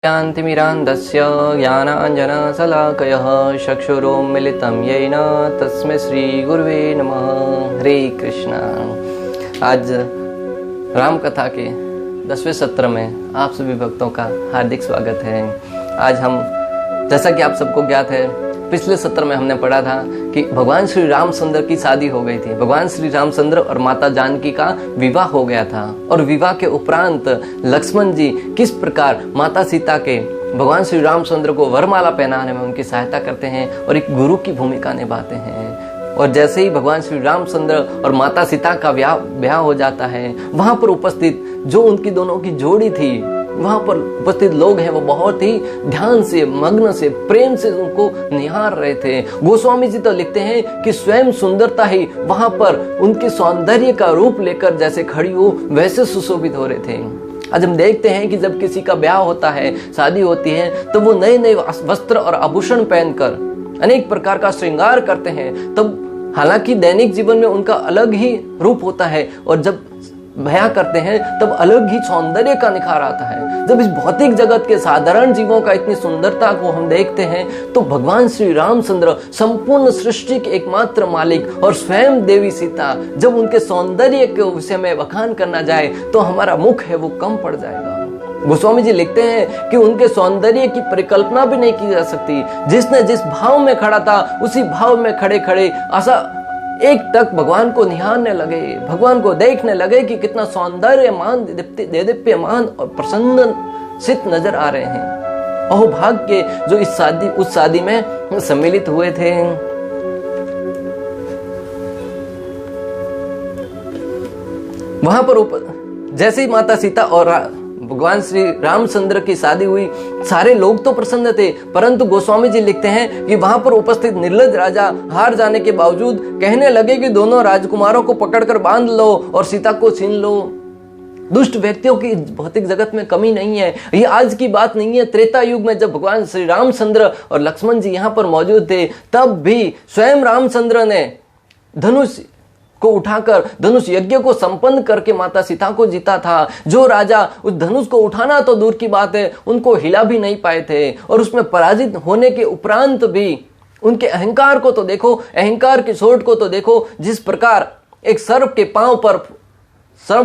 ज्ञानतिमिरान्धस्य ज्ञानाञ्जनशलाकयः चक्षुरुन्मीलितं येन तस्मै श्रीगुरुवे नमः। हरे कृष्णा। आज राम कथा के 10वें सत्र में आप सभी भक्तों का हार्दिक स्वागत है। आज हम, जैसा कि आप सबको ज्ञात है, पिछले सत्र में हमने पढ़ा था कि भगवान श्री रामचंद्र की शादी हो गई थी। भगवान श्री रामचंद्र और माता जानकी का विवाह हो गया था और विवाह के उपरांत लक्ष्मण जी किस प्रकार माता सीता के भगवान श्री रामचंद्र को वरमाला पहनाने में उनकी सहायता करते हैं और एक गुरु की भूमिका निभाते हैं। और जैसे ही भगवान श्री रामचंद्र और माता सीता का ब्याह हो जाता है, वहां पर उपस्थित जो उनकी दोनों की जोड़ी थी, वहां पर उपस्थित लोग हैं, वो बहुत ही ध्यान से, मग्न से, प्रेम से उनको निहार रहे थे। गोस्वामी जी तो लिखते हैं कि स्वयं सुंदरता ही वहां पर उनके सौंदर्य का रूप लेकर जैसे खड़ी हो वैसे सुशोभित हो रहे थे। आज हम देखते हैं कि जब किसी का ब्याह होता है, शादी होती है, तो वो नए नए वस्त्र और आभूषण पहनकर अनेक प्रकार का श्रृंगार करते हैं। तब हालांकि दैनिक जीवन में उनका अलग ही रूप होता है और जब ब्याह करते हैं तब अलग ही सौंदर्य का निखार आता है। जब इस भौतिक जगत के साधारण जीवों का इतनी सुंदरता को हम देखते हैं, तो भगवान श्री रामचंद्र संपूर्ण सृष्टि के एकमात्र मालिक और स्वयं देवी सीता, जब उनके सौंदर्य के विषय में बखान करना जाए तो हमारा मुख है वो कम पड़ जाएगा। गोस्वामी जी लिखते हैं कि उनके सौंदर्य की परिकल्पना भी नहीं की जा सकती। जिसने जिस भाव में खड़ा था, उसी भाव में खड़े खड़े आशा एक टक भगवान को निहारने लगे, भगवान को देखने लगे कि कितना सौंदर्यमान, देदीप्यमान और प्रसन्नचित्त नजर आ रहे हैं। अहो भाग्य जो उस शादी में सम्मिलित हुए थे। वहां पर जैसे ही माता सीता और भगवान श्री रामचंद्र की शादी हुई, सारे लोग तो प्रसन्न थे, परंतु गोस्वामी जी लिखते हैं कि वहां पर उपस्थित निर्लज राजा हार जाने के बावजूद कहने लगे कि दोनों राजकुमारों को पकड़कर बांध लो और सीता को छीन लो। दुष्ट व्यक्तियों की भौतिक जगत में कमी नहीं है। ये आज की बात नहीं है। त्रेता युग में जब भगवान श्री रामचंद्र और लक्ष्मण जी यहाँ पर मौजूद थे, तब भी स्वयं रामचंद्र ने धनुष को उठाकर धनुष यज्ञ को संपन्न करके माता सीता को जीता था। जो राजा उस धनुष को उठाना तो दूर की बात है, उनको हिला भी नहीं पाए थे। और उसमें पराजित होने के उपरांत भी उनके अहंकार को तो देखो, अहंकार की सोट को तो देखो। जिस प्रकार एक सर्प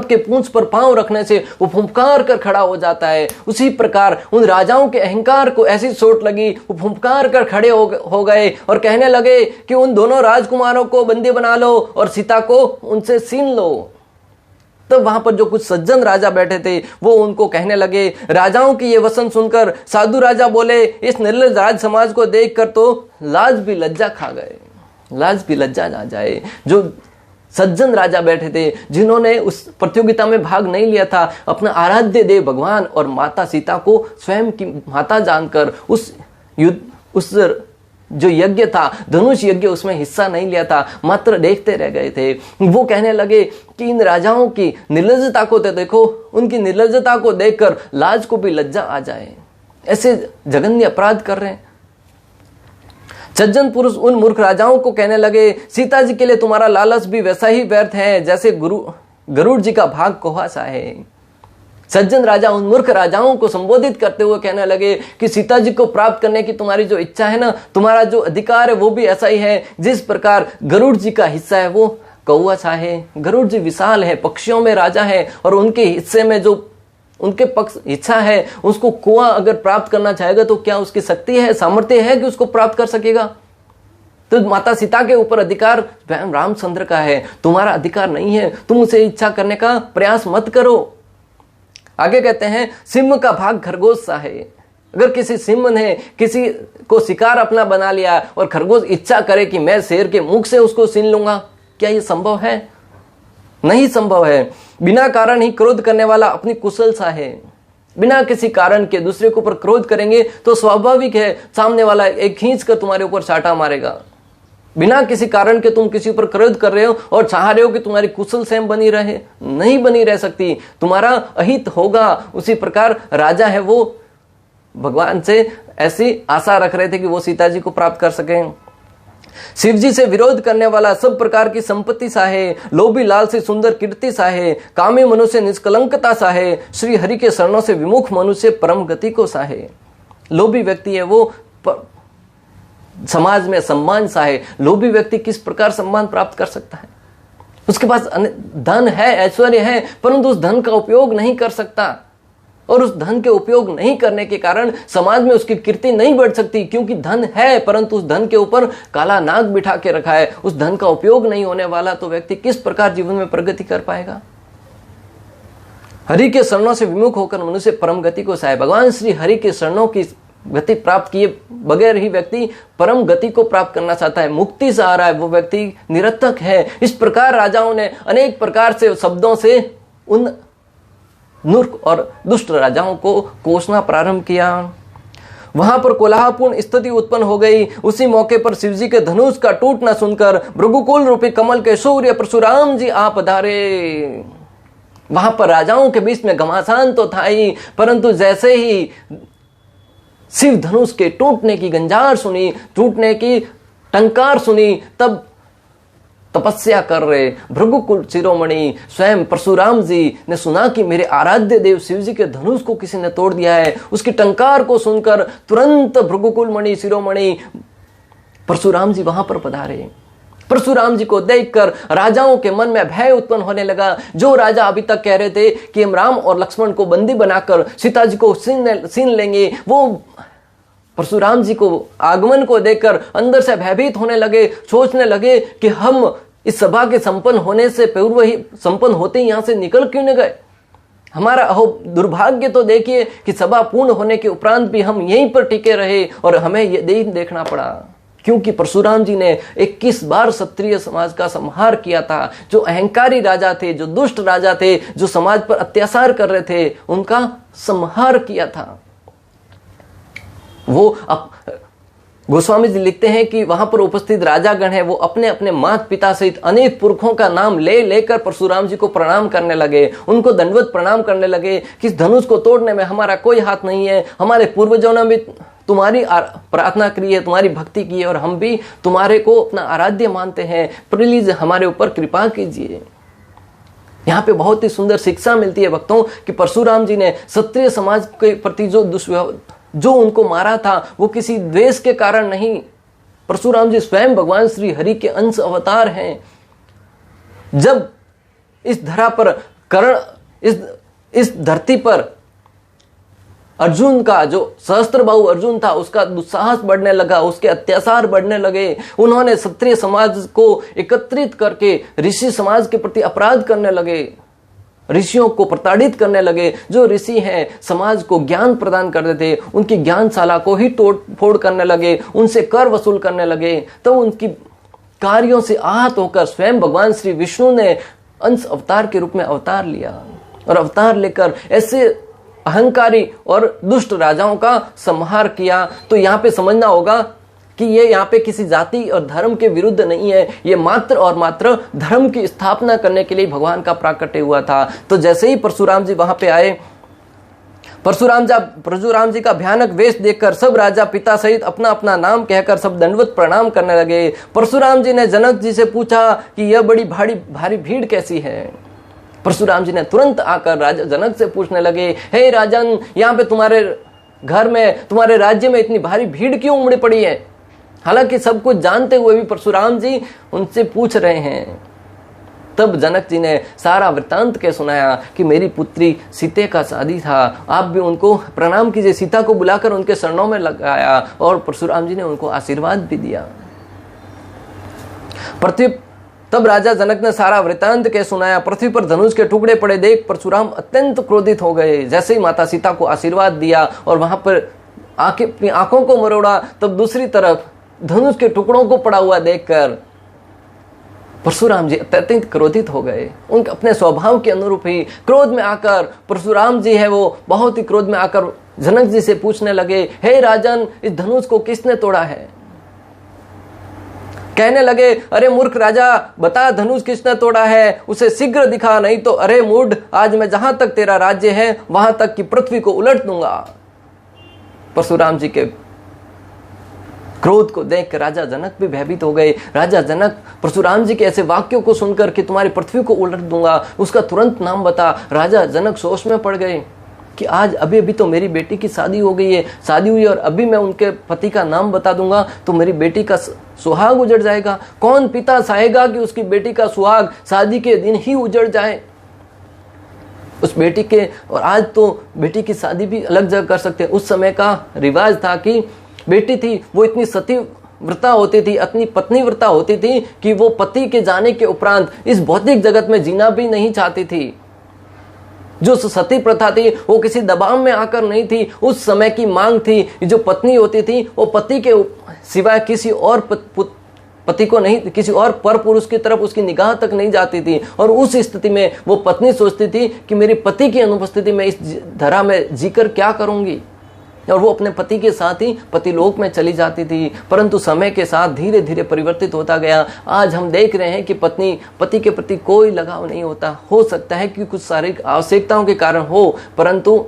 के पूंछ पर पांव रखने से वो फुंफकार कर खड़ा हो जाता है, उसी प्रकार उन राजाओं के अहंकार को ऐसी चोट लगी, वो फुंफकार कर खड़े हो गए और कहने लगे कि उन दोनों राजकुमारों को बंदी बना लो और सीता को उनसे छीन लो। तब वहां पर जो कुछ सज्जन राजा बैठे थे, वो उनको कहने लगे। राजाओं की ये वचन सुनकर साधु राजा बोले, इस निर्लज राज समाज को देखकर तो लाज भी लज्जा खा गए, लाज भी लज्जा ना जाए। जो सज्जन राजा बैठे थे, जिन्होंने उस प्रतियोगिता में भाग नहीं लिया था, अपना आराध्य देव भगवान और माता सीता को स्वयं की माता जानकर उस जो यज्ञ था, धनुष यज्ञ, उसमें हिस्सा नहीं लिया था, मात्र देखते रह गए थे। वो कहने लगे कि इन राजाओं की निर्लजता को तो देखो, उनकी निर्लजता को देखकर लाज को भी लज्जा आ जाए। ऐसे जघन्य अपराध कर रहे हैं। सज्जन पुरुष उन मूर्ख राजाओं को कहने लगे, सीता जी के लिए तुम्हारा लालच भी वैसा ही व्यर्थ है जैसे गरुड़ जी का भाग कुहासा है। सज्जन राजा उन मूर्ख राजाओं को संबोधित करते हुए कहने लगे कि सीता जी को प्राप्त करने की तुम्हारी जो इच्छा है ना, तुम्हारा जो अधिकार है वो भी ऐसा ही है जिस प्रकार गरुड़ जी का हिस्सा है वो कौवा सा है। गरुड़ जी विशाल है, पक्षियों में राजा है, और उनके हिस्से में जो उनके पक्ष इच्छा है, उसको कुआं अगर प्राप्त करना चाहेगा तो क्या उसकी शक्ति है, सामर्थ्य है कि उसको प्राप्त कर सकेगा? तो माता सीता के ऊपर अधिकार रामचंद्र का है, तुम्हारा अधिकार नहीं है। तुम उसे इच्छा करने का प्रयास मत करो। आगे कहते हैं, सिंह का भाग खरगोश सा है। अगर किसी सिंह ने किसी को शिकार अपना बना लिया और खरगोश इच्छा करे कि मैं शेर के मुख से उसको छीन लूंगा, क्या ये संभव है? नहीं संभव है। बिना कारण ही क्रोध करने वाला अपनी कुशल सा है। बिना किसी कारण के दूसरे के ऊपर क्रोध करेंगे तो स्वाभाविक है सामने वाला एक खींच कर तुम्हारे ऊपर चाटा मारेगा। बिना किसी कारण के तुम किसी ऊपर क्रोध कर रहे हो और चाह रहे हो कि तुम्हारी कुशल सेम बनी रहे, नहीं बनी रह सकती, तुम्हारा अहित होगा। उसी प्रकार राजा है वो भगवान से ऐसी आशा रख रहे थे कि वो सीता जी को प्राप्त कर सकें। शिव जी से विरोध करने वाला सब प्रकार की संपत्ति साहे, लोभी लाल से सुंदर कीर्ति साहे, कामी मनुष्य निष्कलंकता साहे, श्री हरि के शरणों से विमुख मनुष्य परम गति को साहे। लोभी व्यक्ति है वो समाज में सम्मान साहे। लोभी व्यक्ति किस प्रकार सम्मान प्राप्त कर सकता है? उसके पास धन है, ऐश्वर्य है, परंतु उस धन का उपयोग नहीं कर सकता, और उस धन के उपयोग नहीं करने के कारण समाज में उसकी कीर्ति नहीं बढ़ सकती, क्योंकि धन है परंतु उस धन के ऊपर काला नाग बिठा के रखा है। उस धन का उपयोग नहीं होने वाला तो व्यक्ति किस प्रकार जीवन में प्रगति कर पाएगा? हरि के शरणों से विमुख होकर मनुष्य परम गति को साहे। भगवान श्री हरि के शरणों की गति प्राप्त किए बगैर ही व्यक्ति परम गति को प्राप्त करना चाहता है, मुक्ति से आ रहा है, वो व्यक्ति निरर्थक है। इस प्रकार राजाओं ने अनेक प्रकार से शब्दों से उन मूर्ख और दुष्ट राजाओं को कोसना प्रारंभ किया। वहां पर कोलाहलपूर्ण स्थिति उत्पन्न हो गई। उसी मौके पर शिवजी के धनुष का टूटना सुनकर भृगुकुल रूपी कमल के सूर्य परशुराम जी आ पधारे। वहां पर राजाओं के बीच में घमासान तो था ही, परंतु जैसे ही शिव धनुष के टूटने की गंजार सुनी, टूटने की टंकार सुनी, तब तपस्या कर रहे भृगुकुल शिरोमणि स्वयं परशुराम जी ने सुना कि मेरे आराध्य देव शिव जी के धनुष को किसी ने तोड़ दिया है। उसकी टंकार को सुनकर तुरंत भृगुकुल मणि शिरोमणि परशुराम जी वहां पर पधारे। परशुराम जी को देखकर राजाओं के मन में भय उत्पन्न होने लगा। जो राजा अभी तक कह रहे थे कि हम राम और लक्ष्मण को बंदी बनाकर सीता जी को छीन लेंगे, वो परशुराम जी को आगमन को देखकर अंदर से भयभीत होने लगे, सोचने लगे कि हम इस सभा के संपन्न होने से पूर्व ही, संपन्न होते ही यहां से निकल क्यों नहीं गए? हमारा अहो दुर्भाग्य तो देखिए कि सभा पूर्ण होने के उपरांत भी हम यहीं पर टिके रहे और हमें ये देखना पड़ा, क्योंकि परशुराम जी ने 21 बार क्षत्रिय समाज का संहार किया था। जो अहंकारी राजा थे, जो दुष्ट राजा थे, जो समाज पर अत्याचार कर रहे थे, उनका संहार किया था। वो गोस्वामी जी लिखते हैं कि वहां पर उपस्थित राजागण है, वो अपने अपने माता पिता सहित अनेक पुरखों का नाम ले लेकर परशुराम जी को प्रणाम करने लगे, उनको दंडवत प्रणाम करने लगे कि इस धनुष को तोड़ने में हमारा कोई हाथ नहीं है, हमारे पूर्वजों ने भी तुम्हारी प्रार्थना की है, तुम्हारी भक्ति की है, और हम भी तुम्हारे को अपना आराध्य मानते हैं, प्लीज हमारे ऊपर कृपा कीजिए। यहाँ पे बहुत ही सुंदर शिक्षा मिलती है भक्तों कि परशुराम जी ने क्षत्रिय समाज के प्रति जो उनको मारा था वो किसी द्वेष के कारण नहीं। परशुराम जी स्वयं भगवान श्री हरि के अंश अवतार हैं। जब इस धरा पर इस धरती पर अर्जुन का जो सहस्त्रबाहु अर्जुन था, उसका दुस्साहस बढ़ने लगा, उसके अत्याचार बढ़ने लगे। उन्होंने क्षत्रिय समाज को एकत्रित करके ऋषि समाज के प्रति अपराध करने लगे, ऋषियों को प्रताड़ित करने लगे। जो ऋषि हैं समाज को ज्ञान प्रदान करते थे, उनकी ज्ञानशाला को ही तोड़ फोड़ करने लगे, उनसे कर वसूल करने लगे। तो उनकी कार्यों से आहत होकर स्वयं भगवान श्री विष्णु ने अंश अवतार के रूप में अवतार लिया, और अवतार लेकर ऐसे अहंकारी और दुष्ट राजाओं का संहार किया। तो यहाँ पे समझना होगा कि ये यहाँ पे किसी जाति और धर्म के विरुद्ध नहीं है, ये मात्र और मात्र धर्म की स्थापना करने के लिए भगवान का प्राकट्य हुआ था। तो जैसे ही परशुराम जी वहां पे आए, परशुराम जी का भयानक वेश देखकर सब राजा पिता सहित अपना अपना नाम कहकर सब दंडवत प्रणाम करने लगे। परशुराम जी ने जनक जी से पूछा कि यह बड़ी भारी भीड़ कैसी है। परशुराम जी ने तुरंत आकर राजा जनक से पूछने लगे, हे राजन, यहाँ पे तुम्हारे घर में, तुम्हारे राज्य में इतनी भारी भीड़ क्यों उमड़ी पड़ी है? हालांकि सब कुछ जानते हुए भी परशुराम जी उनसे पूछ रहे हैं। तब जनक जी ने सारा वृत्तांत के सुनाया कि मेरी पुत्री सीते का शादी था, आप भी उनको प्रणाम कीजिए। सीता को बुलाकर उनके चरणों में लगाया और परशुराम जी ने उनको आशीर्वाद भी दिया। तब राजा जनक ने सारा वृत्तांत के सुनाया। पृथ्वी पर धनुष के टुकड़े पड़े देख परशुराम अत्यंत क्रोधित हो गए। जैसे ही माता सीता को आशीर्वाद दिया और वहां पर अपनी आंखों को मरोड़ा, तब दूसरी तरफ धनुष के टुकड़ों को पड़ा हुआ देखकर परशुराम जी अत्यंत क्रोधित हो गए। उनके अपने स्वभाव के अनुरूप ही क्रोध में आकर परशुराम जी है वो बहुत ही क्रोध में आकर जनक जी से पूछने लगे, हे राजन, इस धनुष को किसने तोड़ा है? कहने लगे, अरे मूर्ख राजा, बता धनुष किसने तोड़ा है, उसे शीघ्र दिखा, नहीं तो अरे मूढ़, आज मैं जहां तक तेरा राज्य है वहां तक की पृथ्वी को उलट दूंगा। परशुराम जी के क्रोध को देखकर राजा जनक भी भयभीत हो गए। राजा जनक परशुराम जी के ऐसे वाक्यों को सुनकर कि तुम्हारी पृथ्वी को उलट दूंगा, उसका तुरंत नाम बता, राजा जनक सोच में पड़ गए कि आज अभी अभी तो मेरी बेटी की शादी हो गई है, शादी हुई और अभी मैं उनके पति का नाम बता दूंगा तो मेरी बेटी का सुहाग उजड़ जाएगा। कौन पिता चाहेगा कि उसकी बेटी का सुहाग शादी के दिन ही उजड़ जाए। उस बेटी के, और आज तो बेटी की शादी भी अलग जगह कर सकते हैं। उस समय का रिवाज था कि बेटी थी वो इतनी सती व्रता होती थी, अपनी पत्नी व्रता होती थी कि वो पति के जाने के उपरांत इस भौतिक जगत में जीना भी नहीं चाहती थी। जो सती प्रथा थी वो किसी दबाव में आकर नहीं थी, उस समय की मांग थी। जो पत्नी होती थी वो पति के सिवाय किसी और पति को नहीं, किसी और पर पुरुष की तरफ उसकी निगाह तक नहीं जाती थी। और उस स्थिति में वो पत्नी सोचती थी कि मेरे पति की अनुपस्थिति में इस धरा में जीकर क्या करूंगी, और वो अपने पति के साथ ही पतिलोक में चली जाती थी। परंतु समय के साथ धीरे धीरे परिवर्तित होता गया। आज हम देख रहे हैं कि पत्नी पति के प्रति कोई लगाव नहीं होता। हो सकता है कि कुछ शारीरिक आवश्यकताओं के कारण हो, परंतु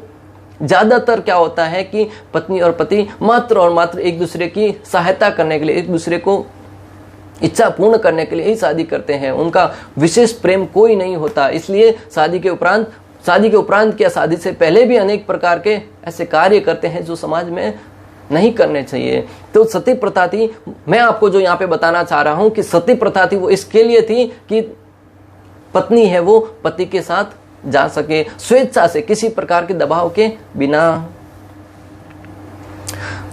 ज्यादातर क्या होता है कि पत्नी और पति मात्र और मात्र एक दूसरे की सहायता करने के लिए, एक दूसरे को इच्छा पूर्ण करने के लिए ही शादी करते हैं। उनका विशेष प्रेम कोई नहीं होता। इसलिए शादी के उपरांत या शादी से पहले भी अनेक प्रकार के ऐसे कार्य करते हैं जो समाज में नहीं करने चाहिए। तो सती प्रथा थी, मैं आपको जो यहाँ पे बताना चाह रहा हूं कि सती प्रथा थी वो इसके लिए थी कि पत्नी है वो पति के साथ जा सके स्वेच्छा से, किसी प्रकार के दबाव के बिना।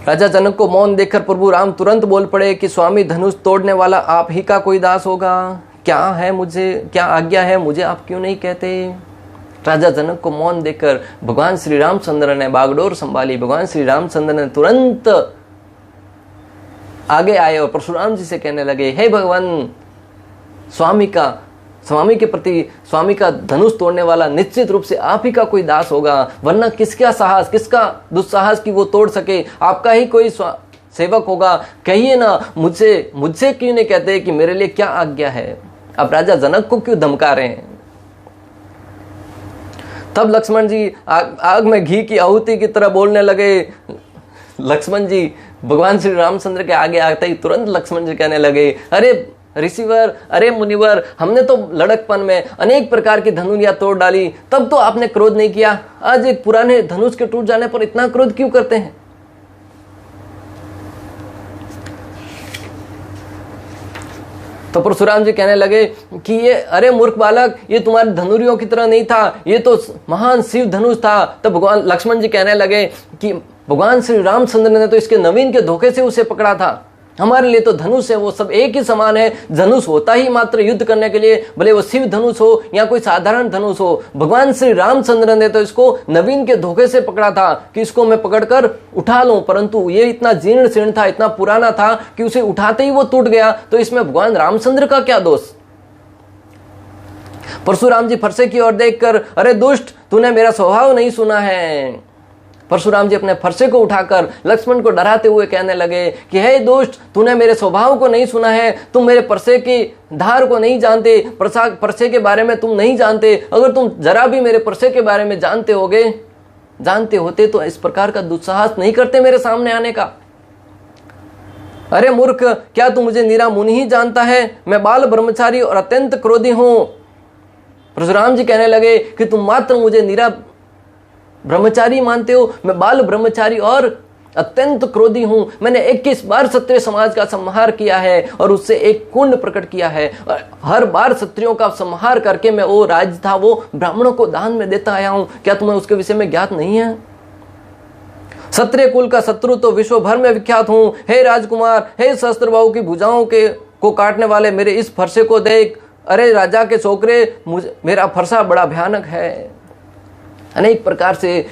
राजा जनक को मौन देखकर प्रभु राम तुरंत बोल पड़े कि स्वामी, धनुष तोड़ने वाला आप ही का कोई दास होगा। क्या आज्ञा है, मुझे आप क्यों नहीं कहते। राजा जनक को मौन देखकर भगवान श्री रामचंद्र ने बागडोर संभाली। भगवान श्री रामचंद्र ने तुरंत आगे आए और परशुराम जी से कहने लगे, हे भगवान, स्वामी के प्रति स्वामी का धनुष तोड़ने वाला निश्चित रूप से आप ही का कोई दास होगा, वरना किसका साहस, किसका दुस्साहस कि वो तोड़ सके। आपका ही कोई सेवक होगा। कहिए ना, मुझसे क्यों नहीं कहते कि मेरे लिए क्या आज्ञा है। अब राजा जनक को क्यों धमका रहे हैं। तब लक्ष्मण जी आग में घी की आहुति की तरह बोलने लगे। लक्ष्मण जी भगवान श्री रामचंद्र के आगे आते ही तुरंत लक्ष्मण जी कहने लगे, अरे ऋषिवर, अरे मुनिवर, हमने तो लड़कपन में अनेक प्रकार की धनुरियां तोड़ डाली, तब तो आपने क्रोध नहीं किया। आज एक पुराने धनुष के टूट जाने पर इतना क्रोध क्यों करते हैं। तो परशुराम जी कहने लगे कि ये, अरे मूर्ख बालक, ये तुम्हारे धनुरियों की तरह नहीं था, ये तो महान शिव धनुष था। तब भगवान लक्ष्मण जी कहने लगे कि भगवान श्री रामचंद्र ने तो इसके नवीन के धोखे से उसे पकड़ा था। हमारे लिए तो धनुष है वो सब एक ही समान है। धनुष होता ही मात्र युद्ध करने के लिए, भले वो शिव धनुष हो या कोई साधारण धनुष हो। भगवान श्री रामचंद्र ने तो इसको नवीन के धोखे से पकड़ा था कि इसको मैं पकड़कर उठा लूं, परंतु ये इतना जीर्ण शीर्ण था, इतना पुराना था कि उसे उठाते ही वो टूट गया। तो इसमें भगवान रामचंद्र का क्या दोष। परशुराम जी फरसे की ओर देखकर, अरे दुष्ट, तूने मेरा स्वभाव नहीं सुना है। परशुराम जी अपने फरसे को उठाकर लक्ष्मण को डराते हुए कहने लगे कि हे दुष्ट, तूने मेरे स्वभाव को नहीं सुना है, तुम मेरे परसे की धार को नहीं जानते, परसे के बारे में तुम नहीं जानते। अगर तुम जरा भी मेरे परसे के बारे में जानते होते तो इस प्रकार का दुस्साहस नहीं करते मेरे सामने आने का। अरे मूर्ख, क्या तू मुझे नीरा मुनि ही जानता है। मैं बाल ब्रह्मचारी और अत्यंत क्रोधी हूं। परशुराम जी कहने लगे कि तुम मात्र मुझे नीरा ब्रह्मचारी मानते हो, मैं बाल ब्रह्मचारी और अत्यंत क्रोधी हूं। मैंने 21 बार क्षत्रिय समाज का संहार किया है और उससे एक कुंड प्रकट किया है। और हर बार क्षत्रियों का संहार करके मैं वो राज्य था वो ब्राह्मणों को दान में देता आया हूं। क्या तुम्हें उसके विषय में ज्ञात नहीं है। क्षत्रिय कुल का शत्रु तो विश्व भर में विख्यात हूं। हे राजकुमार, हे सहस्त्रबाहु की भुजाओं को काटने वाले मेरे इस फरसे को देख। अरे राजा के छोकरे, मेरा फरसा बड़ा भयानक है। अनेक प्रकार से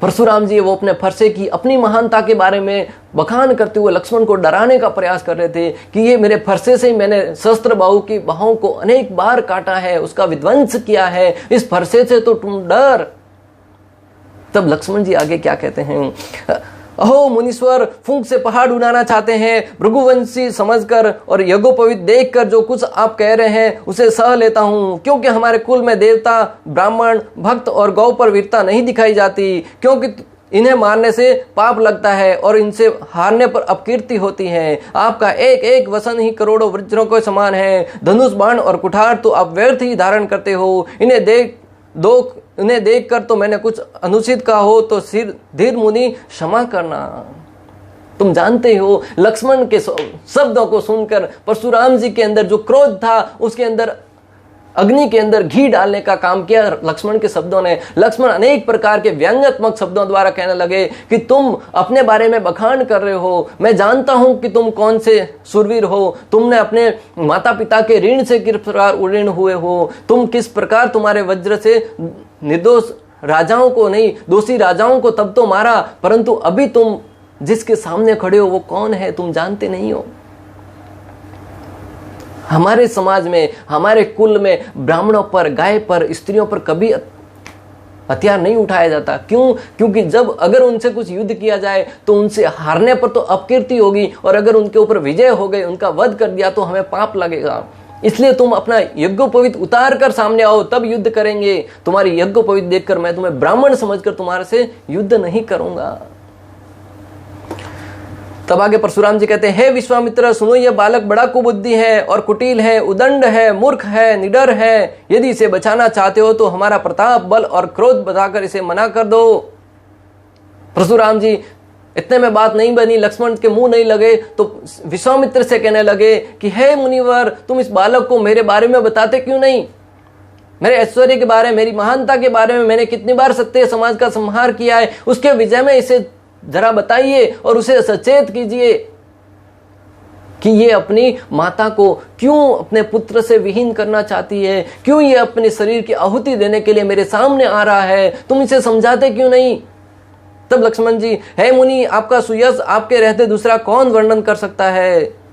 परशुराम जी वो अपने फरसे की अपनी महानता के बारे में बखान करते हुए लक्ष्मण को डराने का प्रयास कर रहे थे कि ये मेरे फरसे से ही मैंने सहस्त्र बाहु की बाहों को अनेक बार काटा है, उसका विध्वंस किया है, इस फरसे से तो तुम डर। तब लक्ष्मण जी आगे क्या कहते हैं, अहो मुनीश्वर, फूंक से पहाड़ उड़ाना चाहते हैं। भृगुवंशी समझकर और यज्ञोपवीत देखकर जो कुछ आप कह रहे हैं उसे सह लेता हूं, क्योंकि हमारे कुल में देवता, ब्राह्मण, भक्त और गौ पर वीरता नहीं दिखाई जाती। क्योंकि इन्हें मारने से पाप लगता है और इनसे हारने पर अपकीर्ति होती है। आपका एक एक वसन ही करोड़ों वज्रों के समान है। धनुष बाण और कुठार तो आप व्यर्थ ही धारण करते हो। इन्हें देख कर तो मैंने कुछ अनुचित कहा हो तो सिर धीर मुनि क्षमा करना। तुम जानते हो लक्ष्मण के शब्दों को सुनकर परशुराम जी के अंदर जो क्रोध था उसके अंदर अग्नि के अंदर घी डालने का काम किया लक्ष्मण के शब्दों ने। लक्ष्मण अनेक प्रकार के व्यंग्यात्मक शब्दों द्वारा कहने लगे कि तुम अपने बारे में बखान कर रहे हो। मैं जानता हूं कि तुम कौन से शूरवीर हो। तुमने अपने माता पिता के ऋण से किस प्रकार उऋण हुए हो। तुम किस प्रकार तुम्हारे वज्र से निर्दोष राजाओं को नहीं, दोषी राजाओं को तब तो मारा, परंतु अभी तुम जिसके सामने खड़े हो वो कौन है तुम जानते नहीं हो। हमारे समाज में, हमारे कुल में ब्राह्मणों पर, गाय पर, स्त्रियों पर कभी हथियार नहीं उठाया जाता। क्यों? क्योंकि जब अगर उनसे कुछ युद्ध किया जाए तो उनसे हारने पर तो अपकीर्ति होगी, और अगर उनके ऊपर विजय हो गई, उनका वध कर दिया तो हमें पाप लगेगा। इसलिए तुम अपना यज्ञोपवीत उतार कर सामने आओ, तब युद्ध करेंगे। तुम्हारी यज्ञोपवीत देखकर मैं तुम्हें ब्राह्मण समझकर तुम्हारे से युद्ध नहीं करूंगा। तब आगे परशुराम जी कहते हैं, हे विश्वामित्र सुनो, यह बालक बड़ा कुबुद्धि है और कुटिल है, उदंड है, मूर्ख है, निडर है। यदि इसे बचाना चाहते हो तो हमारा प्रताप, बल और क्रोध बताकर इसे मना कर दो। परशुराम जी इतने में बात नहीं बनी, लक्ष्मण के मुंह नहीं लगे तो विश्वामित्र से कहने लगे कि हे मुनिवर, तुम इस बालक को मेरे बारे में बताते क्यों नहीं? मेरे ऐश्वर्य के बारे में, मेरी महानता के बारे में मैंने कितनी बार सत्य समाज का संहार किया है, उसके विजय में इसे जरा बताइए और उसे सचेत कीजिए कि ये अपनी माता को क्यों अपने पुत्र से विहीन करना चाहती है, क्यों ये अपने शरीर की आहुति देने के लिए मेरे सामने आ रहा है। तुम इसे समझाते क्यों नहीं? तब लक्ष्मण जी, हे मुनि, आपका सुयश आपके रहते दूसरा कौन वर्णन कर सकता है?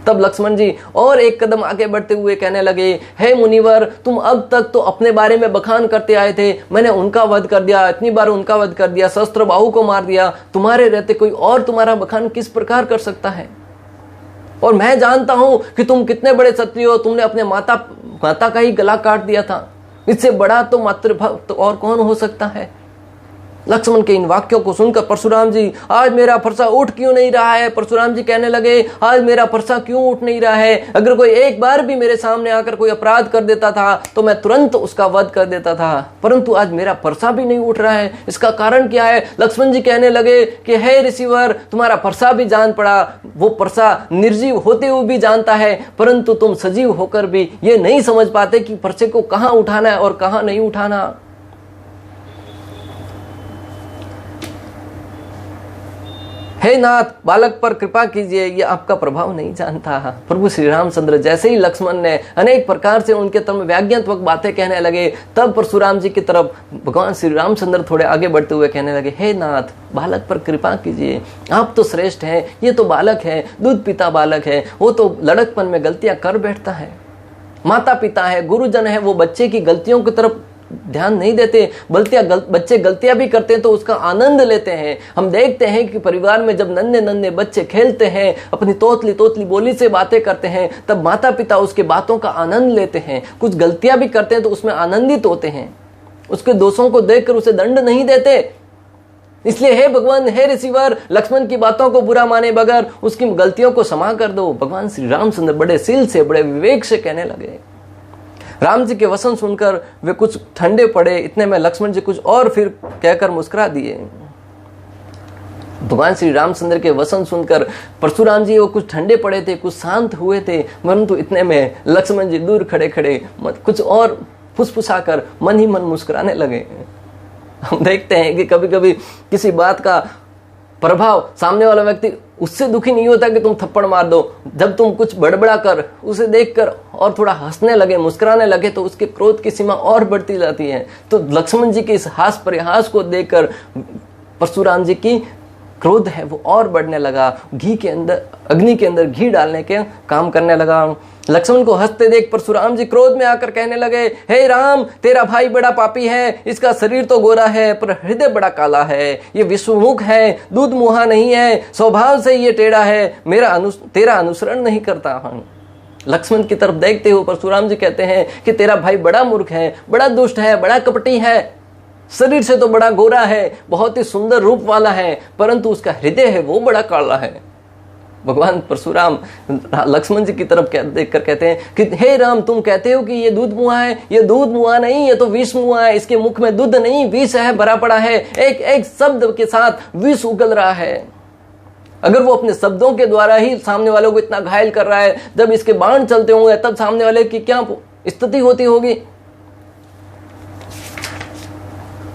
तब लक्ष्मण जी और एक कदम आगे बढ़ते हुए कहने लगे, हे मुनिवर, तुम अब तक तो अपने बारे में बखान करते आए थे। मैंने उनका वध कर दिया, इतनी बार उनका वध कर दिया, शस्त्र बाहु को मार दिया। तुम्हारे रहते कोई और तुम्हारा बखान किस प्रकार कर सकता है? और मैं जानता हूं कि तुम कितने बड़े क्षत्रिय हो। तुमने अपने माता का ही गला काट दिया था। इससे बड़ा तो मातृभक्त और कौन हो सकता है? लक्ष्मण के इन वाक्यों को सुनकर परशुराम जी, आज मेरा फरसा उठ क्यों नहीं रहा है? परशुराम जी कहने लगे, आज मेरा फरसा क्यों उठ नहीं रहा है? अगर कोई एक बार भी मेरे सामने आकर कोई अपराध कर देता था तो मैं तुरंत उसका वध कर देता था, परंतु आज मेरा फरसा भी नहीं उठ रहा है। इसका कारण क्या है? लक्ष्मण जी कहने लगे कि हे ऋषिवर, तुम्हारा फरसा भी जान पड़ा। वो फरसा निर्जीव होते हुए भी जानता है, परंतु तुम सजीव होकर भी ये नहीं समझ पाते कि फरसे को कहां उठाना है और कहां नहीं उठाना। हे नाथ, बालक पर कृपा कीजिए, ये आपका प्रभाव नहीं जानता। प्रभु श्री रामचंद्र जैसे ही लक्ष्मण ने अनेक प्रकार से उनके तरफ व्यंग्यात्मक बातें कहने लगे, तब परशुराम जी की तरफ भगवान श्री रामचंद्र थोड़े आगे बढ़ते हुए कहने लगे, हे नाथ, बालक पर कृपा कीजिए। आप तो श्रेष्ठ हैं, ये तो बालक है, दूध पिता बालक है। वो तो लड़कपन में गलतियां कर बैठता है। माता पिता है, गुरुजन है, वो बच्चे की गलतियों की तरफ ध्यान नहीं देते। बच्चे गलतियां भी करते हैं तो उसका आनंद लेते हैं। हम देखते हैं कि परिवार में जब नन्हे नन्हे बच्चे खेलते हैं, अपनी तोतली तोतली बोली से बातें करते हैं, तब माता पिता उसके बातों का आनंद लेते हैं। कुछ गलतियां भी करते हैं तो उसमें आनंदित होते हैं। उसके दोषों को देखकर उसे दंड नहीं देते। इसलिए हे भगवान, हे ऋषिवर, लक्ष्मण की बातों को बुरा माने बगैर उसकी गलतियों को क्षमा कर दो। भगवान श्री रामचंद्र बड़े सील से, बड़े विवेक से कहने लगे। राम जी के वचन सुनकर वे कुछ ठंडे पड़े। इतने में लक्ष्मण जी कुछ और फिर कहकर मुस्कुरा दिए। भगवान श्री रामचंद्र के वचन सुनकर परशुराम जी वो कुछ ठंडे पड़े थे, कुछ शांत हुए थे, परंतु इतने में लक्ष्मण जी दूर खड़े खड़े कुछ और फुसफुसाकर मन ही मन मुस्कुराने लगे। हम देखते हैं कि कभी कभी किसी बात का प्रभाव सामने वाला व्यक्ति उससे दुखी नहीं होता कि तुम थप्पड़ मार दो। जब तुम कुछ बड़बड़ा कर उसे देखकर और थोड़ा हंसने लगे, मुस्कुराने लगे, तो उसके क्रोध की सीमा और बढ़ती जाती है। तो लक्ष्मण जी के इस हास परिहास को देखकर परशुराम जी की क्रोध है वो और बढ़ने लगा। घी के अंदर, अग्नि के अंदर घी डालने के काम करने लगा। लक्ष्मण को हंसते देख परशुराम जी क्रोध में आकर कहने लगे, हे राम, तेरा भाई बड़ा पापी है। इसका शरीर तो गोरा है पर हृदय बड़ा काला है। ये विश्वमुख है, दूध मुहा नहीं है, स्वभाव से ये टेढ़ा है, तेरा अनुसरण नहीं करता। लक्ष्मण की तरफ देखते हुए परशुराम जी कहते हैं कि तेरा भाई बड़ा मूर्ख है, बड़ा दुष्ट है, बड़ा कपटी है। शरीर से तो बड़ा गोरा है, बहुत ही सुंदर रूप वाला है, परंतु उसका हृदय है वो बड़ा काला है। भगवान परशुराम लक्ष्मण जी की तरफ देखकर कहते हैं कि हे राम, तुम कहते हो कि ये दूध मुआ है, ये दूध मुआ नहीं, ये तो विष मुआ है। इसके मुख में दूध नहीं, विष है, भरा पड़ा है। एक एक शब्द के साथ विष उगल रहा है। अगर वो अपने शब्दों के द्वारा ही सामने वालों को इतना घायल कर रहा है, जब इसके बाण चलते होंगे तब सामने वाले की क्या स्थिति होती होगी।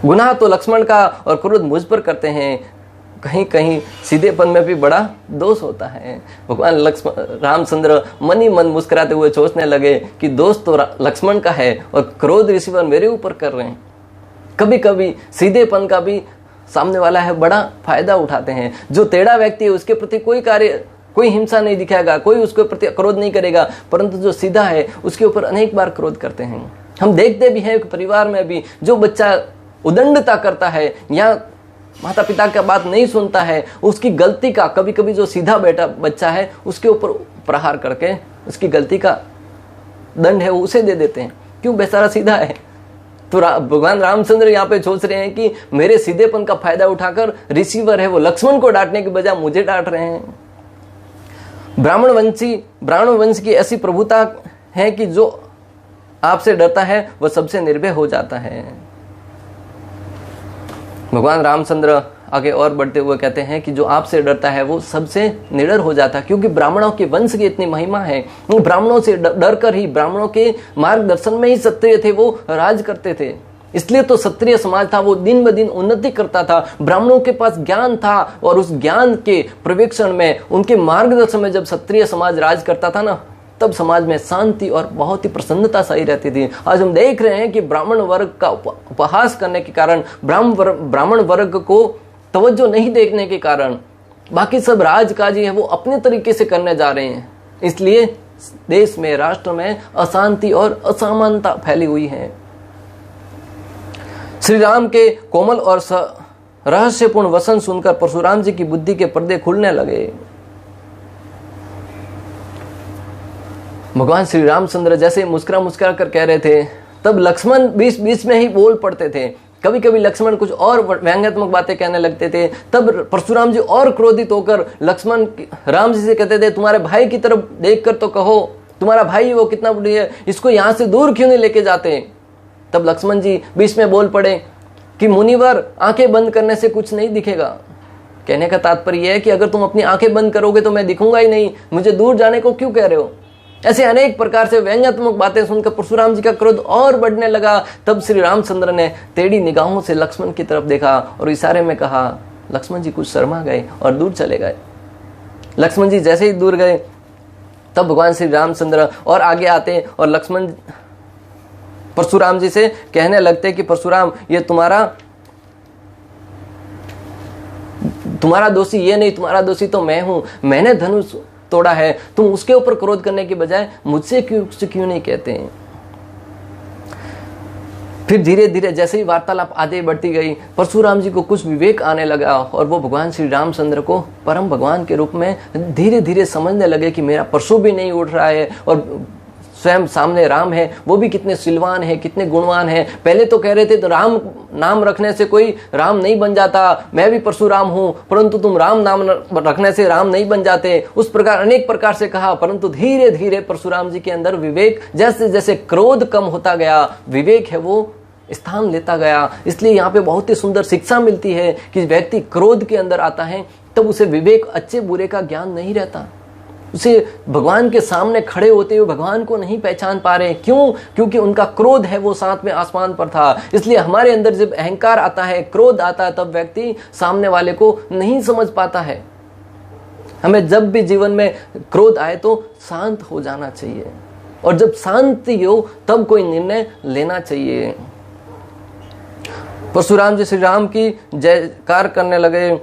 गुनाह तो लक्ष्मण का और क्रोध मुझ पर करते हैं, कहीं कहीं सीधेपन में भी बड़ा दोष होता है। भगवान रामचंद्र मन ही मन मुस्कुराते हुए सोचने लगे कि दोष तो लक्ष्मण का है और क्रोध ऋषिवर मेरे ऊपर कर रहे हैं। कभी कभी सीधेपन का भी सामने वाला है बड़ा फायदा उठाते हैं। जो टेढ़ा व्यक्ति है उसके प्रति कोई हिंसा नहीं दिखाएगा, कोई उसके प्रति क्रोध नहीं करेगा, परंतु जो सीधा है उसके ऊपर अनेक बार क्रोध करते हैं। हम देखते भी हैं परिवार में भी जो बच्चा उदंडता करता है या माता पिता का बात नहीं सुनता है, उसकी गलती का कभी कभी जो सीधा बेटा बच्चा है उसके ऊपर प्रहार करके उसकी गलती का दंड है वो उसे दे देते हैं। क्यों? बेचारा सीधा है। तो भगवान रामचंद्र यहाँ पे सोच रहे हैं कि मेरे सीधेपन का फायदा उठाकर रिसीवर है वो लक्ष्मण को डांटने के बजाय मुझे डांट रहे हैं। ब्राह्मण वंश की ऐसी प्रभुता है कि जो आपसे डरता है वह सबसे निर्भय हो जाता है। भगवान रामचंद्र आगे और बढ़ते हुए कहते हैं कि जो आपसे डरता है वो सबसे निडर हो जाता है, क्योंकि ब्राह्मणों के वंश की इतनी महिमा है। ब्राह्मणों से डर कर ही, ब्राह्मणों के मार्गदर्शन में ही क्षत्रिय थे वो राज करते थे। इसलिए तो क्षत्रिय समाज था वो दिन ब दिन उन्नति करता था। ब्राह्मणों के पास ज्ञान था और उस ज्ञान के प्रवेक्षण में, उनके मार्गदर्शन में जब क्षत्रिय समाज राज करता था ना, तब समाज में शांति और बहुत ही प्रसन्नता सही रहती थी। आज हम देख रहे हैं कि ब्राह्मण वर्ग का उपहास करने के कारण, ब्राह्मण वर्ग को तवज्जो नहीं देखने के कारण बाकी सब राजकाजी है वो अपने तरीके से करने जा रहे हैं। इसलिए देश में, राष्ट्र में अशांति और असमानता फैली हुई है। श्री राम के कोमल और रहस्यपूर्ण वचन सुनकर परशुराम जी की बुद्धि के पर्दे खुलने लगे। भगवान श्री रामचंद्र जैसे मुस्कुरा कर कह रहे थे, तब लक्ष्मण बीच बीच में ही बोल पड़ते थे। कभी कभी लक्ष्मण कुछ और व्यंग्यात्मक बातें कहने लगते थे। तब परशुराम जी और क्रोधित होकर लक्ष्मण राम जी से कहते थे, तुम्हारे भाई की तरफ देखकर तो कहो, तुम्हारा भाई वो कितना बुरी है, इसको यहाँ से दूर क्यों नहीं लेके जाते। तब लक्ष्मण जी बीच में बोल पड़े कि मुनिवर, आंखें बंद करने से कुछ नहीं दिखेगा। कहने का तात्पर्य है कि अगर तुम अपनी आंखें बंद करोगे तो मैं दिखूंगा ही नहीं, मुझे दूर जाने को क्यों कह रहे हो। ऐसे अनेक प्रकार से व्यंग्यात्मक बातें सुनकर परशुराम जी का क्रोध और बढ़ने लगा। तब श्री रामचंद्र ने टेढ़ी निगाहों से लक्ष्मण की तरफ देखा और इशारे में कहा। लक्ष्मण जी कुछ शर्मा गए और दूर चले गए। लक्ष्मण जी जैसे ही दूर गए तब भगवान श्री रामचंद्र और आगे आते और लक्ष्मण परशुराम जी से कहने लगते कि परशुराम, ये तुम्हारा दोषी ये नहीं, तुम्हारा दोषी तो मैं हूं। मैंने धनुष तोड़ा है, तुम उसके ऊपर क्रोध करने के बजाय मुझसे क्यों नहीं कहते हैं। फिर धीरे धीरे जैसे ही वार्तालाप आगे बढ़ती गई, परशुराम जी को कुछ विवेक आने लगा और वो भगवान श्री रामचंद्र को परम भगवान के रूप में धीरे धीरे समझने लगे कि मेरा परशु भी नहीं उठ रहा है और स्वयं सामने राम है वो भी कितने सिलवान है, कितने गुणवान है। पहले तो कह रहे थे तो राम नाम रखने से कोई राम नहीं बन जाता, मैं भी परशुराम हूं, परंतु तुम राम नाम रखने से राम नहीं बन जाते। उस प्रकार अनेक प्रकार से कहा, परंतु धीरे धीरे परशुराम जी के अंदर विवेक, जैसे जैसे क्रोध कम होता गया, विवेक है वो स्थान लेता गया। इसलिए यहाँ पे बहुत ही सुंदर शिक्षा मिलती है कि व्यक्ति क्रोध के अंदर आता है तब उसे विवेक, अच्छे बुरे का ज्ञान नहीं रहता। उसे भगवान के सामने खड़े होते हुए भगवान को नहीं पहचान पा रहे। क्यों? क्योंकि उनका क्रोध है वो साथ में आसमान पर था। इसलिए हमारे अंदर जब अहंकार आता है, क्रोध आता है, तब व्यक्ति सामने वाले को नहीं समझ पाता है। हमें जब भी जीवन में क्रोध आए तो शांत हो जाना चाहिए और जब शांति हो तब कोई निर्णय लेना चाहिए। परशुराम जी श्री राम की जयकार करने लगे।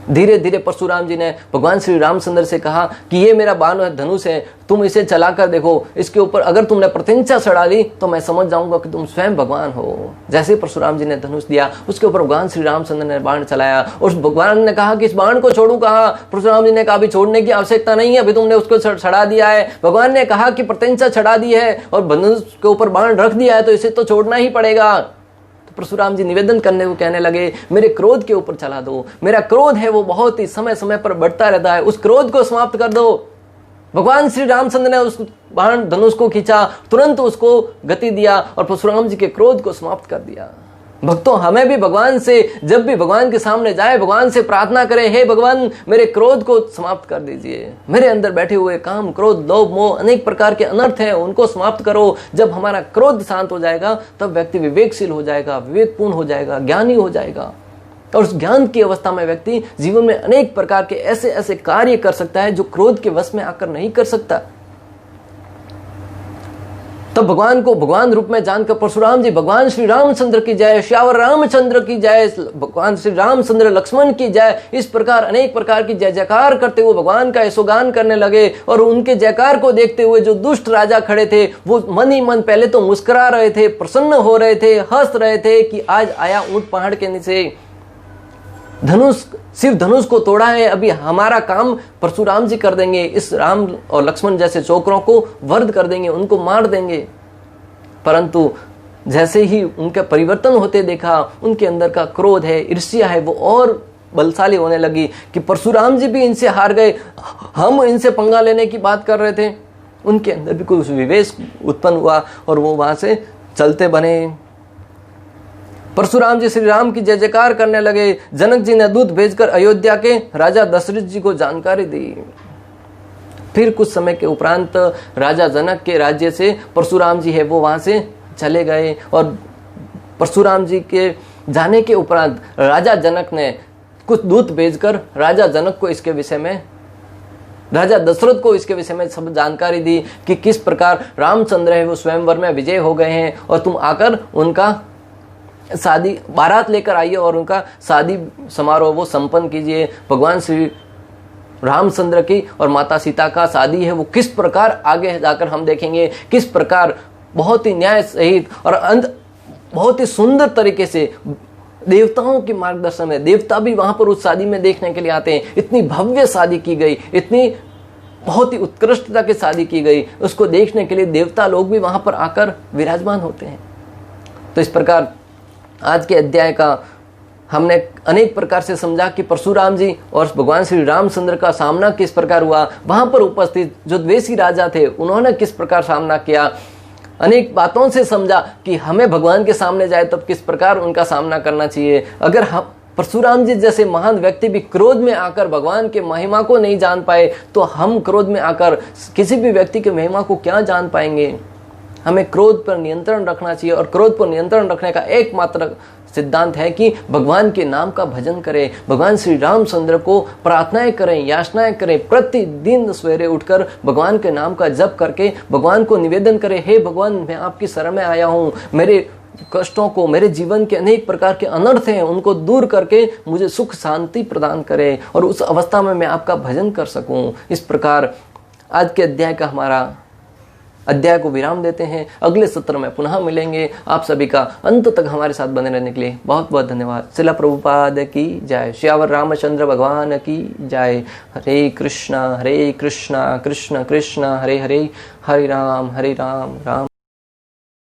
धीरे धीरे परशुराम जी ने भगवान श्री रामचंद्र से कहा कि ये मेरा बाण धनुष है, तुम इसे चलाकर देखो, इसके ऊपर अगर तुमने प्रत्यंचा चढ़ा ली तो मैं समझ जाऊंगा कि तुम स्वयं भगवान हो। जैसे परशुराम जी ने धनुष दिया, उसके ऊपर भगवान श्री रामचंद्र ने बाण चलाया और भगवान ने कहा कि इस बाण को छोड़ू कहा। परशुराम जी ने कहा अभी छोड़ने की आवश्यकता नहीं है, अभी तुमने उसको चढ़ा दिया है। भगवान ने कहा कि प्रत्यंचा चढ़ा दी है और धनुष के ऊपर बाण रख दिया है तो इसे तो छोड़ना ही पड़ेगा। परशुराम जी निवेदन करने को कहने लगे, मेरे क्रोध के ऊपर चला दो, मेरा क्रोध है वो बहुत ही समय समय पर बढ़ता रहता है, उस क्रोध को समाप्त कर दो। भगवान श्री रामचंद्र ने उस बाण धनुष को खींचा, तुरंत उसको गति दिया और परशुराम जी के क्रोध को समाप्त कर दिया। भक्तों, हमें भी भगवान से, जब भी भगवान के सामने जाए, भगवान से प्रार्थना करें, हे भगवान मेरे क्रोध को समाप्त कर दीजिए, मेरे अंदर बैठे हुए काम, क्रोध, लोभ, मोह, अनेक प्रकार के अनर्थ हैं, उनको समाप्त करो। जब हमारा क्रोध शांत हो जाएगा तब व्यक्ति विवेकशील हो जाएगा, विवेकपूर्ण हो जाएगा, ज्ञानी हो जाएगा, और उस ज्ञान की अवस्था में व्यक्ति जीवन में अनेक प्रकार के ऐसे ऐसे कार्य कर सकता है जो क्रोध के वश में आकर नहीं कर सकता। तब भगवान को भगवान रूप में जानकर परशुराम जी, भगवान श्री रामचंद्र की जय, श्यावर रामचंद्र की जय, भगवान श्री रामचंद्र लक्ष्मण की जय, इस प्रकार अनेक प्रकार की जय जयकार करते हुए भगवान का यशोगान करने लगे। और उनके जयकार को देखते हुए जो दुष्ट राजा खड़े थे वो मन ही मन पहले तो मुस्कुरा रहे थे, प्रसन्न हो रहे थे, हंस रहे थे कि आज आया ऊंट पहाड़ के नीचे, धनुष, सिर्फ धनुष को तोड़ा है, अभी हमारा काम परशुराम जी कर देंगे, इस राम और लक्ष्मण जैसे चोकरों को वध कर देंगे, उनको मार देंगे। परंतु जैसे ही उनका परिवर्तन होते देखा, उनके अंदर का क्रोध है, ईर्ष्या है, वो और बलशाली होने लगी कि परशुराम जी भी इनसे हार गए, हम इनसे पंगा लेने की बात कर रहे थे। उनके अंदर भी कुछ विवेश उत्पन्न हुआ और वो वहां से चलते बने। परशुराम जी श्री राम की जय जयकार करने लगे। जनक जी ने दूत भेजकर अयोध्या के राजा दशरथ जी को जानकारी दी। फिर कुछ समय के उपरांत राजा जनक के राज्य से परशुराम जी है वो वहां से चले गए, और परशुराम जी के जाने के उपरांत राजा जनक ने कुछ दूत भेजकर राजा जनक को इसके विषय में, राजा दशरथ को इसके विषय में सब जानकारी दी कि किस प्रकार रामचंद्र है वो स्वयंवर में विजय हो गए हैं, और तुम आकर उनका शादी बारात लेकर आइए और उनका शादी समारोह वो संपन्न कीजिए। भगवान श्री रामचंद्र की और माता सीता का शादी है वो किस प्रकार आगे जाकर हम देखेंगे, किस प्रकार बहुत ही न्याय सहित और बहुत ही सुंदर तरीके से देवताओं के मार्गदर्शन में, देवता भी वहां पर उस शादी में देखने के लिए आते हैं। इतनी भव्य शादी की गई, इतनी बहुत ही उत्कृष्टता की शादी की गई, उसको देखने के लिए देवता लोग भी वहां पर आकर विराजमान होते हैं। तो इस प्रकार आज के अध्याय का हमने अनेक प्रकार से समझा कि परशुराम जी और भगवान श्री रामचंद्र का सामना किस प्रकार हुआ, वहां पर उपस्थित जो द्वेषी राजा थे उन्होंने किस प्रकार सामना किया। अनेक बातों से समझा कि हमें भगवान के सामने जाए तब किस प्रकार उनका सामना करना चाहिए। अगर हम परशुराम जी जैसे महान व्यक्ति भी क्रोध में आकर भगवान के महिमा को नहीं जान पाए तो हम क्रोध में आकर किसी भी व्यक्ति के महिमा को क्या जान पाएंगे। हमें क्रोध पर नियंत्रण रखना चाहिए, और क्रोध पर नियंत्रण रखने का एकमात्र सिद्धांत है कि भगवान के नाम का भजन करें, भगवान श्री रामचंद्र को प्रार्थनाएं करें, याचनाएं करें, प्रतिदिन सवेरे उठकर भगवान के नाम का जप करके भगवान को निवेदन करें, हे भगवान मैं आपकी शरण में आया हूँ, मेरे कष्टों को, मेरे जीवन के अनेक प्रकार के अनर्थ हैं उनको दूर करके मुझे सुख शांति प्रदान करें और उस अवस्था में मैं आपका भजन कर सकूं। इस प्रकार आज के अध्याय का हमारा अध्याय को विराम देते हैं। अगले सत्र में पुनः मिलेंगे। आप सभी का अंत तक हमारे साथ बने रहने के लिए बहुत बहुत धन्यवाद। श्रील प्रभुपाद की जय। श्यावर रामचंद्र भगवान की जय। हरे कृष्णा कृष्ण कृष्ण हरे हरे, हरे राम राम